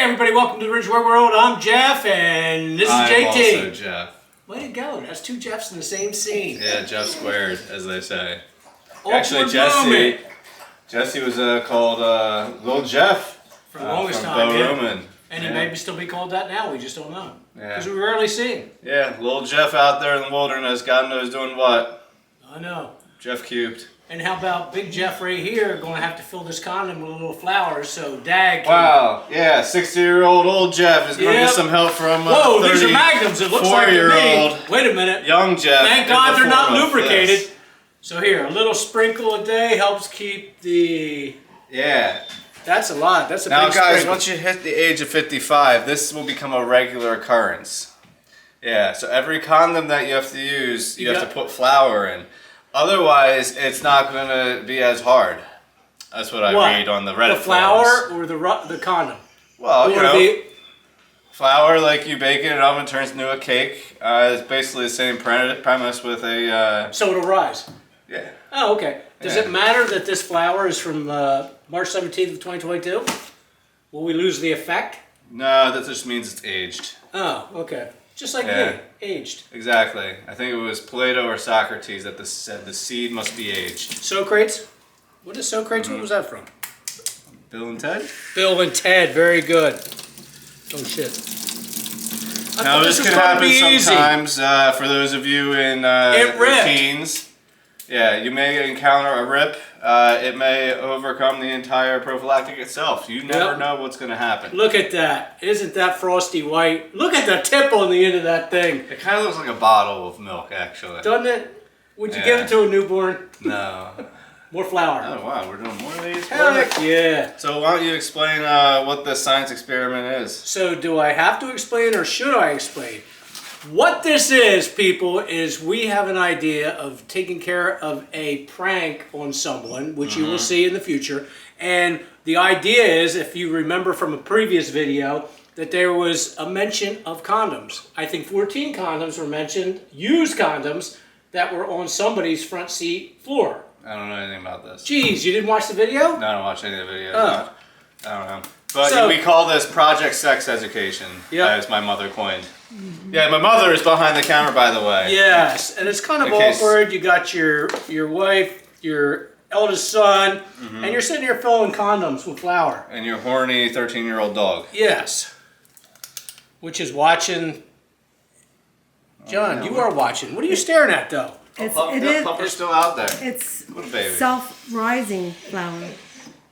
everybody, welcome to the Ridgway World. I'm Jeff, and this is JT. I'm also Jeff. Way to go, that's two Jeffs in the same scene. Yeah, Jeff squared, as they say. Actually, Jesse was called Little Jeff for the longest from time. Roman. And he may still be called that now, we just don't know. Yeah. Because we rarely see him. Yeah, Little Jeff out there in the wilderness, God knows doing what. I know. Jeff cubed. And how about Big Jeff right here going to have to fill this condom with little flowers so Dad can... Wow, yeah, 60-year-old old Jeff is going to get some help from Whoa, these are magnums, it looks like to me. Wait a minute. Young Jeff. Thank God they're not lubricated. So here, a little sprinkle a day helps keep the... Yeah. That's a lot. That's a now, big guys, sprinkle. once you hit the age of 55, this will become a regular occurrence. Yeah, so every condom that you have to use, you have to put flour in. Otherwise, it's not going to be as hard. That's what I read on the Reddit The flour forums. or the condom? Well, you know, flour, like you bake it in an oven, turns into a cake. It's basically the same premise with a... So it'll rise? Yeah. Oh, okay. Does it matter that this flour is from March 17th of 2022? Will we lose the effect? No, that just means it's aged. Oh, okay. Just like me, aged. Exactly. I think it was Plato or Socrates that said the seed must be aged. Socrates? What is Socrates? What was that from? Bill and Ted? Bill and Ted, very good. Oh shit. Now this can happen sometimes for those of you in your teens. Yeah, you may encounter a rip. It may overcome the entire prophylactic itself. You never know what's going to happen. Look at that. Isn't that frosty white? Look at the tip on the end of that thing. It kind of looks like a bottle of milk, actually. Doesn't it? Would you give it to a newborn? No. More flour. Oh, wow. We're doing more of these? Heck yeah. So why don't you explain what the science experiment is? So do I have to explain or should I explain? What this is, people, is we have an idea of taking care of a prank on someone, which you will see in the future. And the idea is, if you remember from a previous video, that there was a mention of condoms. I think 14 condoms were mentioned, used condoms, that were on somebody's front seat floor. I don't know anything about this. Jeez, you didn't watch the video? No, I don't watch any of the videos. Oh. I don't know. But we call this Project Sex Education, as my mother coined. Yeah, my mother is behind the camera, by the way. Yes, and it's kind of awkward. You got your wife, your eldest son, and you're sitting here filling condoms with flour. And your horny 13-year-old dog. Yes. Which is watching. John, you are watching. What are you staring at, though? Pupper's still out there. It's self-rising flour.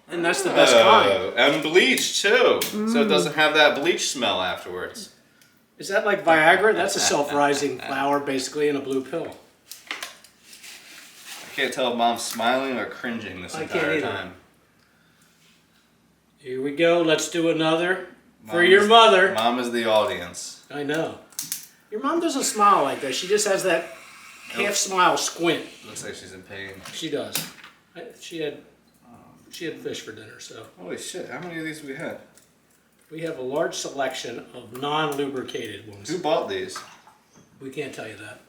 And that's the best kind. And bleach, too. So it doesn't have that bleach smell afterwards. Is that like Viagra? That's a self-rising flour, basically, in a blue pill. I can't tell if Mom's smiling or cringing this entire time. Here we go. Let's do another for your mother. Mom is the audience. I know. Your mom doesn't smile like that. She just has that half-smile squint. Looks like she's in pain. She does. She had fish for dinner, so. Holy shit, how many of these have we had? We have a large selection of non-lubricated ones. Who bought these? We can't tell you that.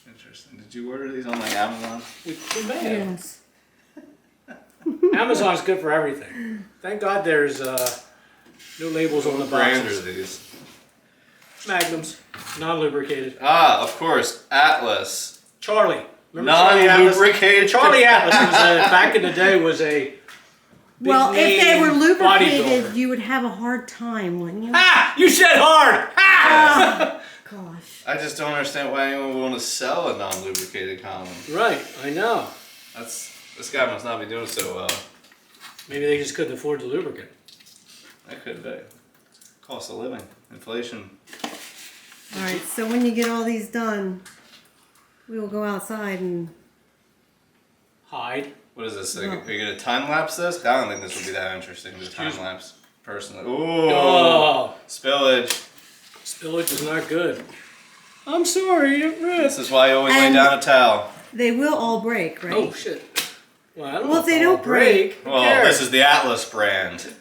Interesting. Did you order these on like Amazon? We may have. Yes. Amazon's good for everything. Thank God there's no labels on the boxes. What brand are these? Magnums. Non-lubricated. Ah, of course. Atlas. Charlie. Non-lubricated. Charlie Atlas was back in the day was a well, if they were lubricated, you would have a hard time, wouldn't you? Ah! You said hard! Ah! Gosh. I just don't understand why anyone would want to sell a non-lubricated condom. Right, I know. This guy must not be doing so well. Maybe they just couldn't afford the lubricant. That could be. Cost of living. Inflation. All right, so when you get all these done, we will go outside and... hide. What is this? Are you going to time-lapse this? I don't think this would be that interesting to time-lapse, personally. Ooh! Oh. Spillage. Spillage is not good. I'm sorry, it ripped. This is why you always lay down a towel. They will all break, right? Oh, shit. Well, I don't know if they don't break... Well, this is the Atlas brand.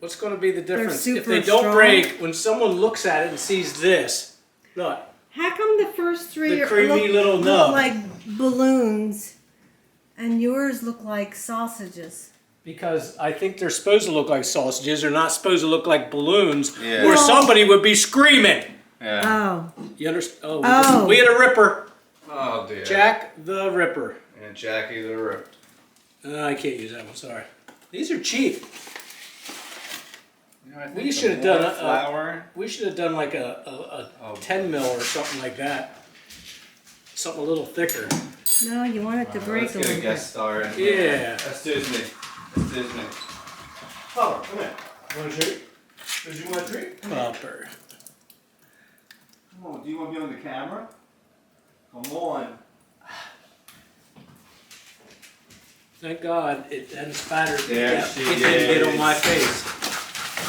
What's going to be the difference? If they don't break, when someone looks at it and sees this, look. How come the first three look like balloons and yours look like sausages? Because I think they're supposed to look like sausages. They're not supposed to look like balloons, Yeah. or somebody would be screaming. Yeah. Oh. You understand? Oh. We had a Ripper. Oh dear. Jack the Ripper. And Jackie the Rip. I can't use that one. Sorry. These are cheap. You know, I think We should have done flour. We should have done like a 10 mil or something like that. Something a little thicker. No, you want it to break Let's a get little a guest star in. Yeah. Excuse me. Excuse me. Popper, come here. Want a treat? Did you want a treat? Popper. Come on, do you want to be on the camera? Come on. Thank God it hadn't spattered. There she it didn't get on is. my face.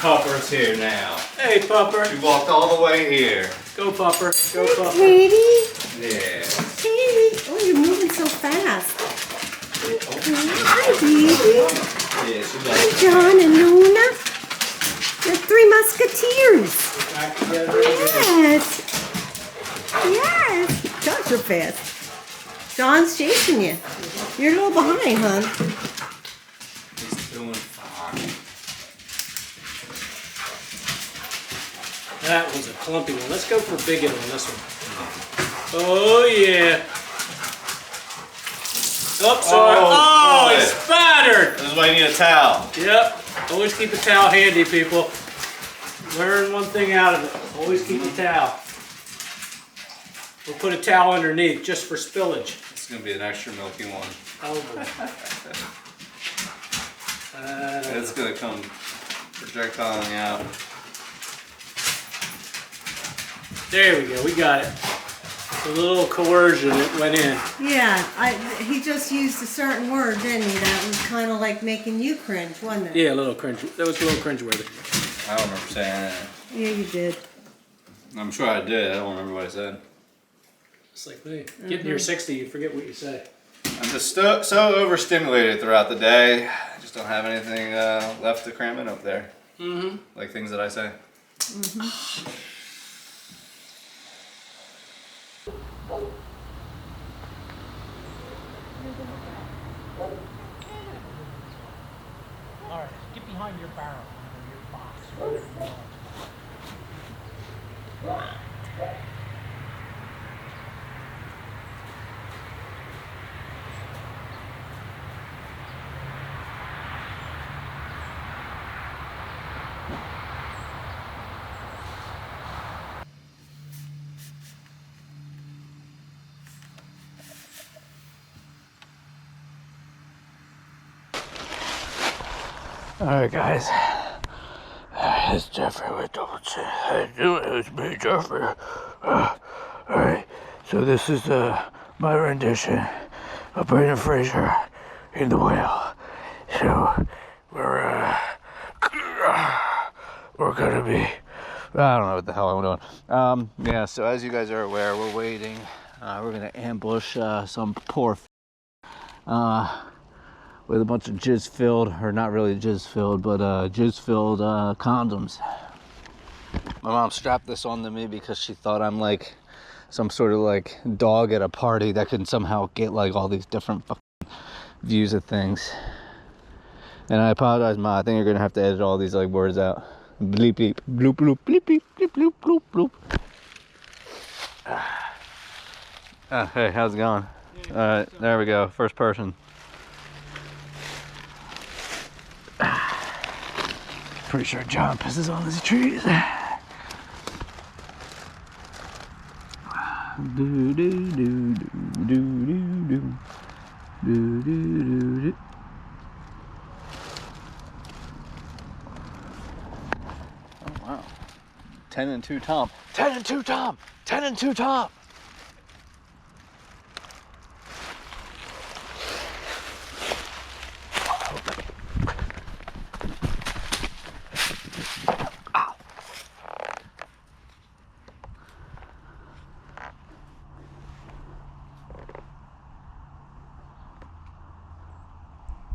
Popper's here now. Hey, Popper. She walked all the way here. Go, Popper. Go, Popper. Katie. Yeah. Katie. Oh, you're moving so fast. Hi, baby. Yeah, she Hi, likes John and Luna. The Three Musketeers. Back together. Yes. Yes. Gosh, you're fast. John's chasing you. You're a little behind, hon. He's doing fine. That was a clumpy one. Let's go for bigot on this one. Oh, yeah. Oh, sorry. Oh, boy. it's spattered. This is why you need a towel. Yep. Always keep a towel handy, people. Learn one thing out of it. Always keep a towel. We'll put a towel underneath just for spillage. It's going to be an extra milky one. Oh, boy. It's going to come projectiling out. There we go. We got it. A little coercion that went in. Yeah, he just used a certain word, didn't he? That was kind of like making you cringe, wasn't it? Yeah, a little cringe. That was a little cringeworthy. I don't remember saying that. Yeah, you did. I'm sure I did. I don't remember what I said. Just like me. Getting near 60, you forget what you say. I'm just so overstimulated throughout the day. I just don't have anything left to cram in up there. Mm-hmm. Like things that I say. Mm-hmm. All right, get behind your barrel or your box, whatever you want. Alright guys, it's Jeffrey with Double Chin. How you doing? It's me, Jeffrey. Alright, so this is my rendition of Brendan Fraser in The Whale. So, we're gonna be, I don't know what the hell I'm doing. Yeah, so as you guys are aware, we're waiting. We're gonna ambush some poor with a bunch of jizz-filled, or not really jizz-filled, but jizz-filled condoms. My mom strapped this onto me because she thought I'm like some sort of like dog at a party that can somehow get like all these different fucking views of things. And I apologize, Ma. I think you're gonna have to edit all these like words out. Bleep bleep bloop bloop bleep bleep bleep bloop bloop bloop. Hey, how's it going? All right, there we go. First person. Pretty sure John pisses on these trees. Do do do do do do do do do do. Oh wow! 10 and 2 Tom. 10 and 2 Tom. 10 and 2 Tom.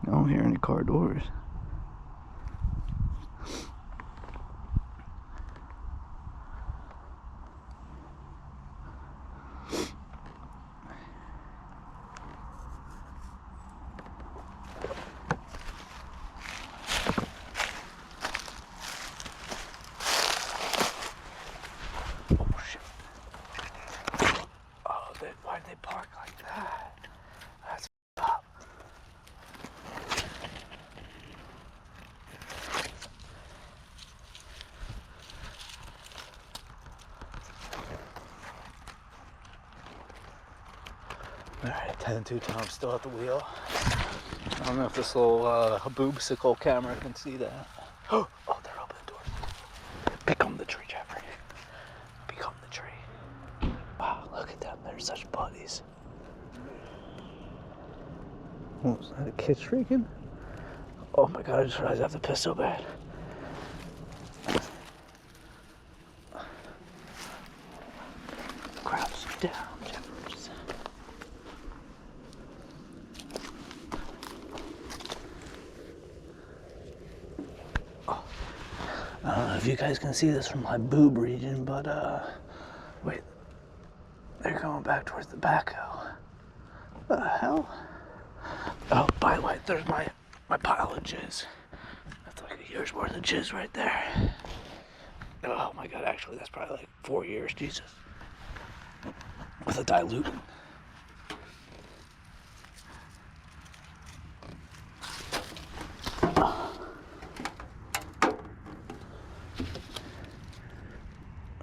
I don't hear any car doors. Why'd they park like that? That's up. Alright, 10-2 Tom still at the wheel. I don't know if this little boobsicle camera can see that. Oh, they're open the door. Become the tree, Jeffrey. Become the tree. Wow, look at them. They're such buddies. What was that, a kid shrieking? Oh my god, I just realized I have to piss so bad. Crouch down, Jeffrey. I don't know if you guys can see this from my boob region, but wait, they're going back towards the backhoe. What the hell? Oh, by the way, there's my pile of jizz. That's like a year's worth of jizz right there. Oh my god, actually that's probably like 4 years, Jesus. With a dilutant.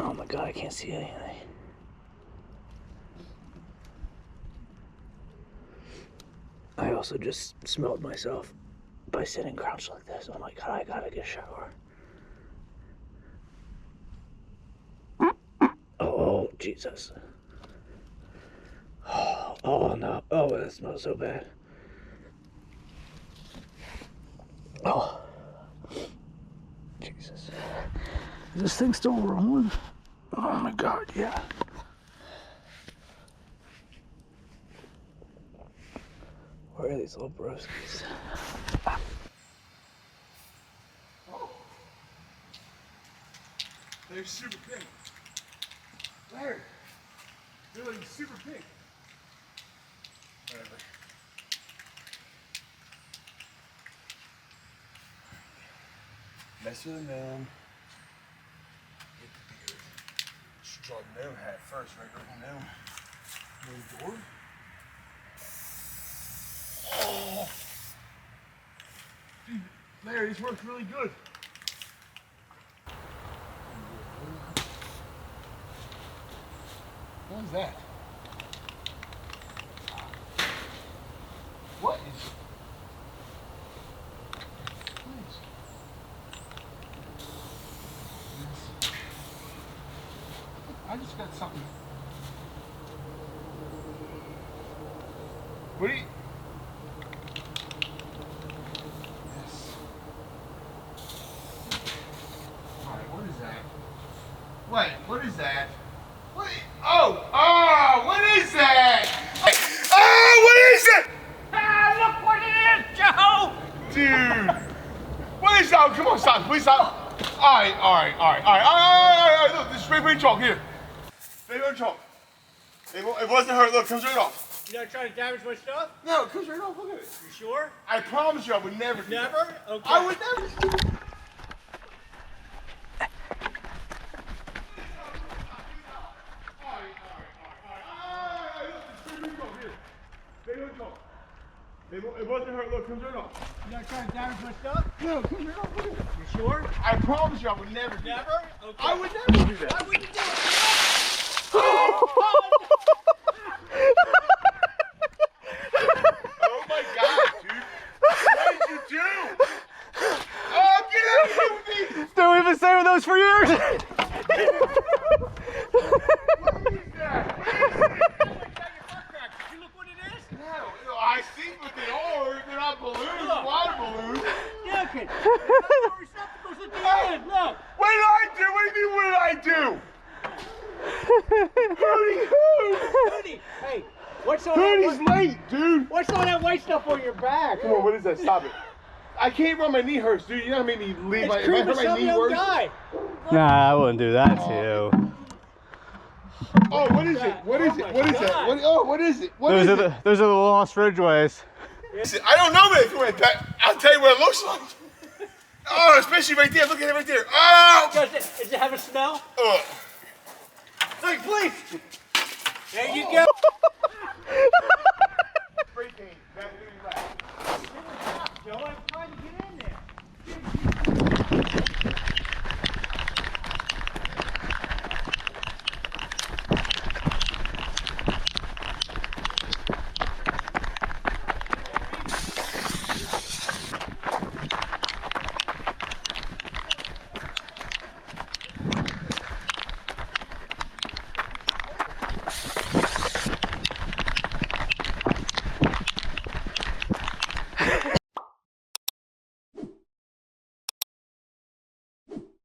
Oh my god, I can't see anything. I also just smelled myself by sitting crouched like this. Oh my god, I gotta get a shower. Oh, Jesus. Oh no. Oh, that smells so bad. Oh. Jesus. Is this thing still rolling? Oh my god, yeah. Where are these little broskies? Oh. They're super pink. Larry, they're like super pink. Whatever. Mess with the gnome. Get the beard. Should draw the gnome hat first, right? Go to the gnome. Gnome door. Oh! Dude, Larry, this works really good. What is that? What is it? I just got something. What do you? Yes. Alright, what is that? Wait, what is that? What? Oh, what is that? Oh, what is it? Ah, look what it is, Joe! Dude. What is that? Come on, stop. Please stop. Alright. Look, this is spray paint chalk here. Spray paint chalk. It wasn't hurt. Look, it comes right off. You're not trying to damage my stuff? No, it comes right off. Look at it. You sure? I promise you I would never do that. Never? Okay. I would never. It wasn't hurt. Look, it comes right off. You're not trying to damage my stuff? No, it comes right off. Look at it. You sure? I promise you I would never do that. Never? Okay. I would never do that. Why would you do it? Oh my god, dude. What did you do? Oh, get out of here with me! Dude, we've been saving those for years! What is that? You look what it is? No, I see what they are. They're not balloons, water balloons. Yeah, okay. Your receptacles at the end, look. What did I do? What do you mean, what did I do? Hootie, hey, what's all Hoodie's that? late, dude. What's all that white stuff on your back? Come on, what is that? Stop it. I can't run. My knee hurts, dude. You're not making me leave It's my. If I creeping hurt my some knee young worse. guy. Nah, I wouldn't do that to you. Oh, what is it? What is it? What is that? What, oh, what is it? What is it? Those are the lost Ridgways. I don't know, but if you went back, I'll tell you what it looks like. Oh, especially right there. Look at it right there. Oh! Does it have a smell? Ugh. Hey, please. There you go. Spray paint. That really right. Kill it.